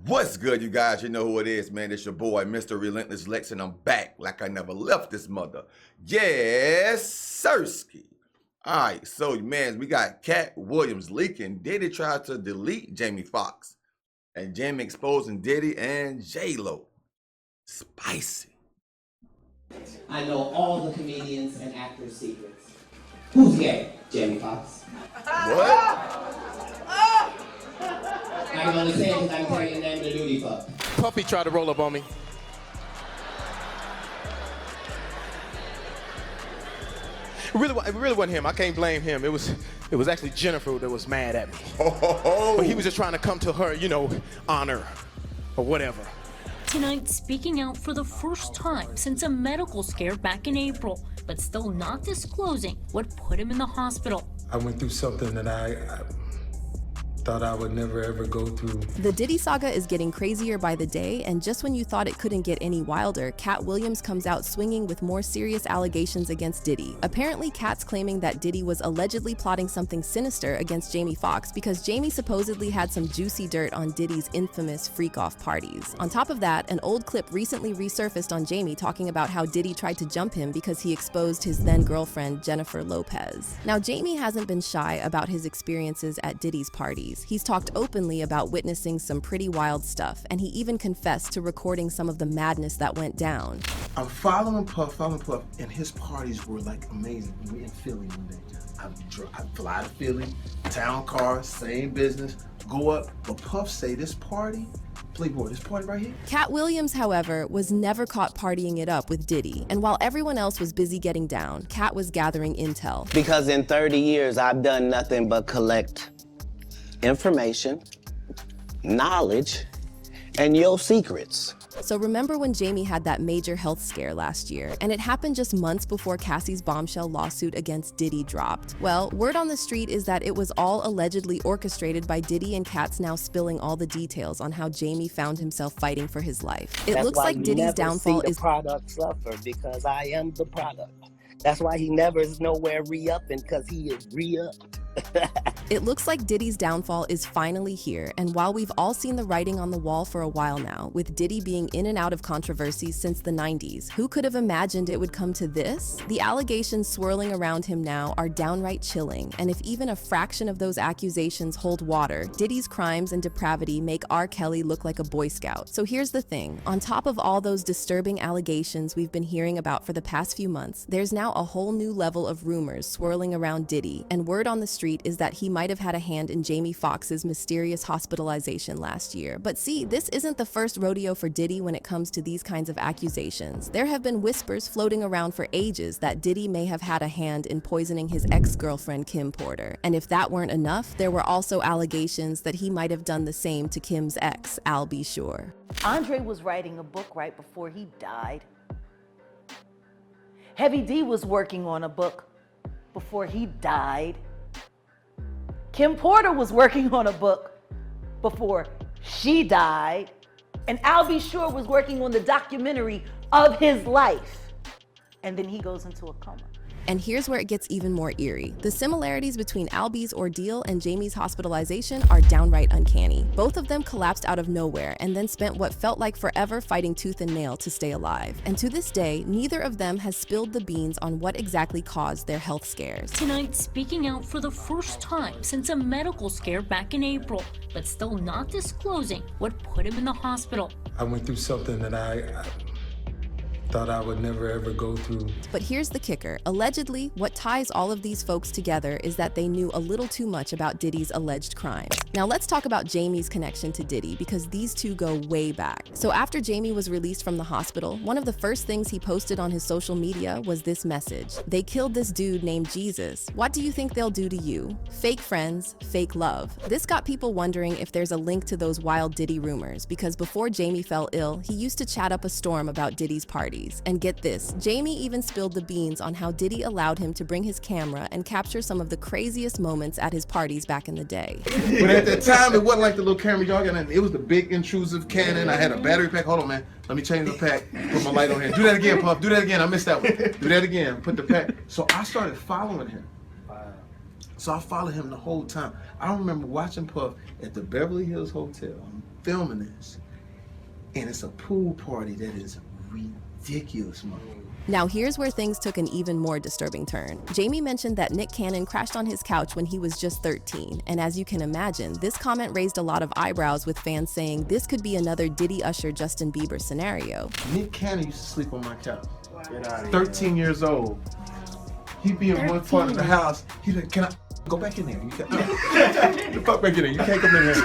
What's good, you guys? You know who it is, man. It's your boy, Mr. Relentless Lex, and I'm back like I never left this mother. Yes, Sirski. All right, so, man, we got Katt Williams leaking. Diddy tried to delete Jamie Foxx. And Jamie exposing Diddy and J-Lo. Spicy. I know all the comedians and actors' secrets. Who's gay? Jamie Foxx. What? I can only say it because I can tell you the name of the duty fuck. Puffy tried to roll up on me. It really wasn't him. I can't blame him. It was actually Jennifer that was mad at me. But he was just trying to come to her, honor or whatever. Tonight, speaking out for the first time since a medical scare back in April, but still not disclosing what put him in the hospital. I went through something that I thought I would never ever go through. The Diddy Saga is getting crazier by the day, and just when you thought it couldn't get any wilder, Katt Williams comes out swinging with more serious allegations against Diddy. Apparently, Katt's claiming that Diddy was allegedly plotting something sinister against Jamie Foxx because Jamie supposedly had some juicy dirt on Diddy's infamous freak-off parties. On top of that, an old clip recently resurfaced on Jamie talking about how Diddy tried to jump him because he exposed his then-girlfriend Jennifer Lopez. Now, Jamie hasn't been shy about his experiences at Diddy's parties. He's talked openly about witnessing some pretty wild stuff, and he even confessed to recording some of the madness that went down. I'm following Puff, and his parties were like amazing. We were in Philly one day. I fly to Philly, town car, same business, go up, but Puff say this party, Playboy, this party right here? Katt Williams, however, was never caught partying it up with Diddy, and while everyone else was busy getting down, Katt was gathering intel. Because in 30 years, I've done nothing but collect information, knowledge, and your secrets. So remember when Jamie had that major health scare last year, and it happened just months before Cassie's bombshell lawsuit against Diddy dropped? Well, word on the street is that it was all allegedly orchestrated by Diddy, and Katt's now spilling all the details on how Jamie found himself fighting for his life. It looks like Diddy's downfall is... That's why you never see the product suffer, because I am the product. That's why he never is nowhere re-upping, because he is re-upped. It looks like Diddy's downfall is finally here, and while we've all seen the writing on the wall for a while now, with Diddy being in and out of controversies since the 90s, who could have imagined it would come to this? The allegations swirling around him now are downright chilling, and if even a fraction of those accusations hold water, Diddy's crimes and depravity make R. Kelly look like a Boy Scout. So here's the thing, on top of all those disturbing allegations we've been hearing about for the past few months, there's now a whole new level of rumors swirling around Diddy, and word on the street is that he might have had a hand in Jamie Foxx's mysterious hospitalization last year. But see, this isn't the first rodeo for Diddy when it comes to these kinds of accusations. There have been whispers floating around for ages that Diddy may have had a hand in poisoning his ex-girlfriend Kim Porter. And if that weren't enough, there were also allegations that he might have done the same to Kim's ex, Al B. Sure. Andre was writing a book right before he died. Heavy D was working on a book before he died. Kim Porter was working on a book before she died. And Al B. Sure was working on the documentary of his life. And then he goes into a coma. And here's where it gets even more eerie. The similarities between Al B.'s ordeal and Jamie's hospitalization are downright uncanny. Both of them collapsed out of nowhere and then spent what felt like forever fighting tooth and nail to stay alive. And to this day, neither of them has spilled the beans on what exactly caused their health scares. Tonight, speaking out for the first time since a medical scare back in April, but still not disclosing what put him in the hospital. I went through something that I thought I would never ever go through. But here's the kicker. Allegedly, what ties all of these folks together is that they knew a little too much about Diddy's alleged crimes. Now let's talk about Jamie's connection to Diddy, because these two go way back. So after Jamie was released from the hospital, one of the first things he posted on his social media was this message: "They killed this dude named Jesus. What do you think they'll do to you? Fake friends, fake love." This got people wondering if there's a link to those wild Diddy rumors, because before Jamie fell ill, he used to chat up a storm about Diddy's party. And get this, Jamie even spilled the beans on how Diddy allowed him to bring his camera and capture some of the craziest moments at his parties back in the day. But at that time, it wasn't like the little camera y'all got. It was the big intrusive Canon. I had a battery pack. Hold on, man. Let me change the pack. Put my light on here. Do that again, Puff. Do that again. I missed that one. Do that again. Put the pack. So I started following him. So I followed him the whole time. I remember watching Puff at the Beverly Hills Hotel. I'm filming this. And it's a pool party that is ridiculous, man. Now here's where things took an even more disturbing turn. Jamie mentioned that Nick Cannon crashed on his couch when he was just 13, and as you can imagine, this comment raised a lot of eyebrows with fans saying this could be another Diddy Usher Justin Bieber scenario. Nick Cannon used to sleep on my couch. 13 years old. He'd be in one part of the house. He'd be like, can I go back in there? You can't, the fuck back in there. You can't come in there.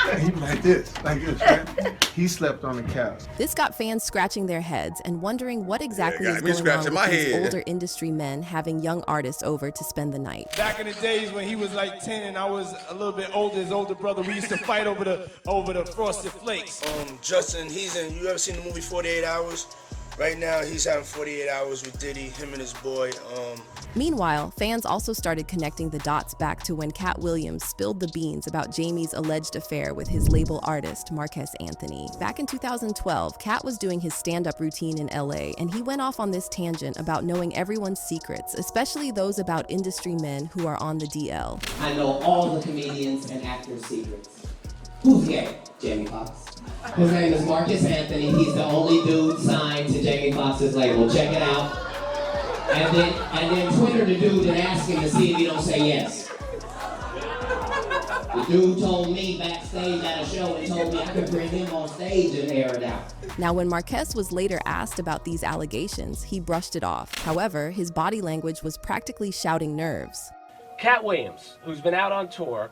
And he'd be like this, right? He slept on the couch. This got fans scratching their heads and wondering what exactly is got me going on scratching with my these head. older industry men having young artists over to spend the night. Back in the days when he was like 10 and I was a little bit older, his older brother, we used to fight over the Frosted Flakes. Justin, you ever seen the movie 48 Hours? Right now, he's having 48 hours with Diddy, him and his boy. Meanwhile, fans also started connecting the dots back to when Katt Williams spilled the beans about Jamie's alleged affair with his label artist, Marquez Anthony. Back in 2012, Katt was doing his stand-up routine in LA, and he went off on this tangent about knowing everyone's secrets, especially those about industry men who are on the DL. I know all the comedians and actors' secrets. Who's gay? Jamie Foxx. His name is Marcus Anthony. He's the only dude signed to Jamie Foxx's label. Check it out. And then Twitter the dude and ask him to see if he don't say yes. The dude told me backstage at a show and told me I could bring him on stage and air it out. Now, when Marquez was later asked about these allegations, he brushed it off. However, his body language was practically shouting nerves. Katt Williams, who's been out on tour.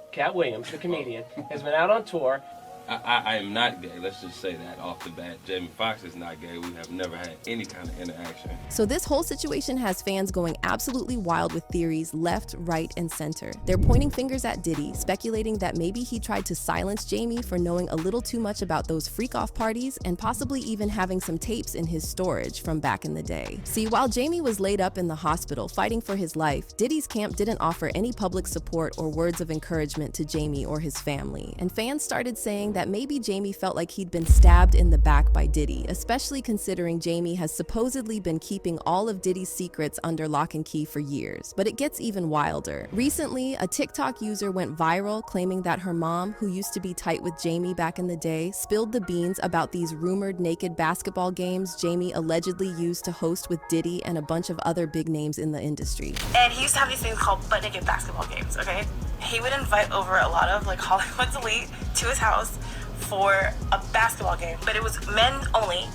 Katt Williams, the comedian, has been out on tour. I am not gay. Let's just say that off the bat. Jamie Foxx is not gay. We have never had any kind of interaction. So this whole situation has fans going absolutely wild with theories left, right, and center. They're pointing fingers at Diddy, speculating that maybe he tried to silence Jamie for knowing a little too much about those freak-off parties and possibly even having some tapes in his storage from back in the day. See, while Jamie was laid up in the hospital fighting for his life, Diddy's camp didn't offer any public support or words of encouragement to Jamie or his family, and fans started saying that maybe Jamie felt like he'd been stabbed in the back by Diddy, especially considering Jamie has supposedly been keeping all of Diddy's secrets under lock and key for years. But it gets even wilder. Recently, a TikTok user went viral claiming that her mom, who used to be tight with Jamie back in the day, spilled the beans about these rumored naked basketball games Jamie allegedly used to host with Diddy and a bunch of other big names in the industry. And he used to have these things called butt naked basketball games, okay? He would invite over a lot of like Hollywood's elite to his house for a basketball game, but it was men only,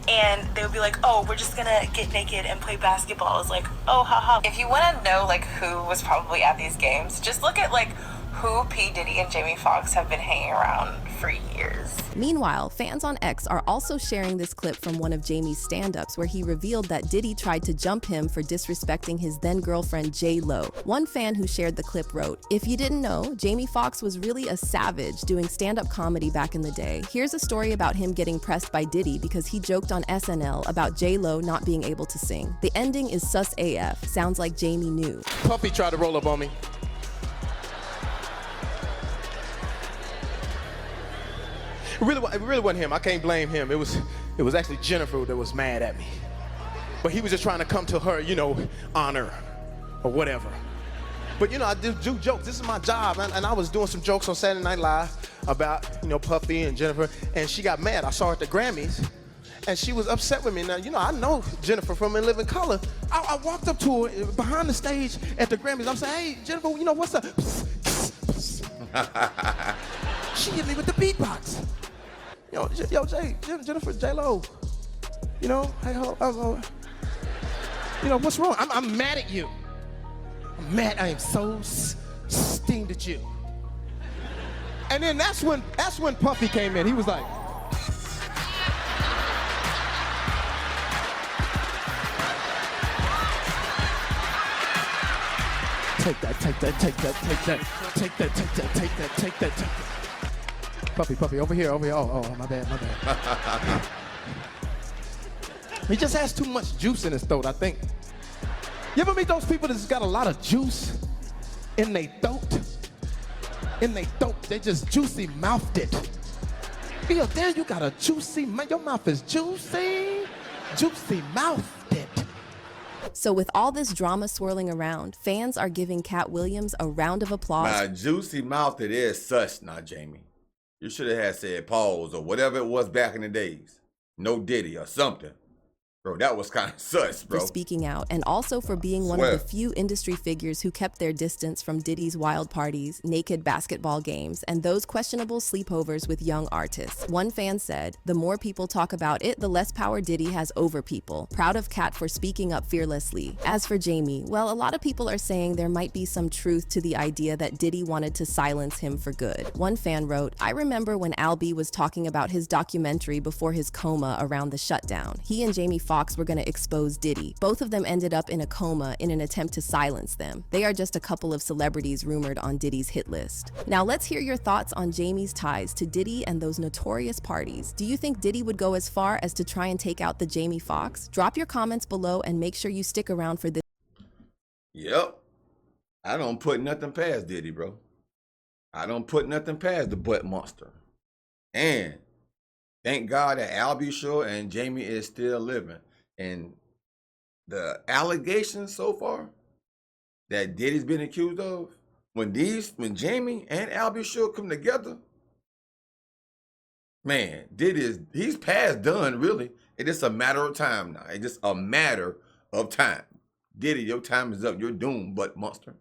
and they would be like, oh, we're just gonna get naked and play basketball. I was like, oh, haha. If you want to know like who was probably at these games, just look at like who P. Diddy and Jamie Foxx have been hanging around for years. Meanwhile, fans on X are also sharing this clip from one of Jamie's stand-ups where he revealed that Diddy tried to jump him for disrespecting his then-girlfriend J-Lo. One fan who shared the clip wrote, "If you didn't know, Jamie Foxx was really a savage doing stand-up comedy back in the day. Here's a story about him getting pressed by Diddy because he joked on SNL about J-Lo not being able to sing. The ending is sus AF. Sounds like Jamie knew." Puffy tried to roll up on me. It really wasn't him. I can't blame him. It was actually Jennifer that was mad at me. But he was just trying to come to her, honor or whatever. But I do jokes. This is my job, and I was doing some jokes on Saturday Night Live about Puffy and Jennifer, and she got mad. I saw her at the Grammys, and she was upset with me. Now I know Jennifer from In Living Color. I walked up to her behind the stage at the Grammys. I'm saying, "Hey, Jennifer, what's up?" She hit me with the beatbox. Jennifer, J-Lo, hey, what's wrong? I'm mad at you. I'm mad. I am so steamed at you. And then that's when Puffy came in. He was like, take that. Puffy, over here. Oh, my bad. He just has too much juice in his throat, I think. You ever meet those people that's got a lot of juice in their throat? They just juicy mouthed it. Feel there, you got a juicy, your mouth is juicy mouthed it. So with all this drama swirling around, fans are giving Katt Williams a round of applause. My juicy mouth it is such now, Jamie. You should have had said pause or whatever it was back in the days. No Diddy or something. Bro, that was kind of sus, bro. For speaking out, and also for being one of the few industry figures who kept their distance from Diddy's wild parties, naked basketball games, and those questionable sleepovers with young artists. One fan said, "The more people talk about it, the less power Diddy has over people." Proud of Katt for speaking up fearlessly. As for Jamie, well, a lot of people are saying there might be some truth to the idea that Diddy wanted to silence him for good. One fan wrote, "I remember when Albie was talking about his documentary before his coma around the shutdown. He and Jamie Foxx were going to expose Diddy. Both of them ended up in a coma in an attempt to silence them. They are just a couple of celebrities rumored on Diddy's hit list." Now let's hear your thoughts on Jamie's ties to Diddy and those notorious parties. Do you think Diddy would go as far as to try and take out the Jamie Foxx? Drop your comments below and make sure you stick around for this. Yep. I don't put nothing past Diddy, bro. I don't put nothing past the butt monster. And thank God that Albie Shore and Jamie is still living. And the allegations so far that Diddy's been accused of, when Jamie and Albie Shore come together, man, he's past done, really. It's just a matter of time now. It's just a matter of time. Diddy, your time is up. You're doomed, butt monster.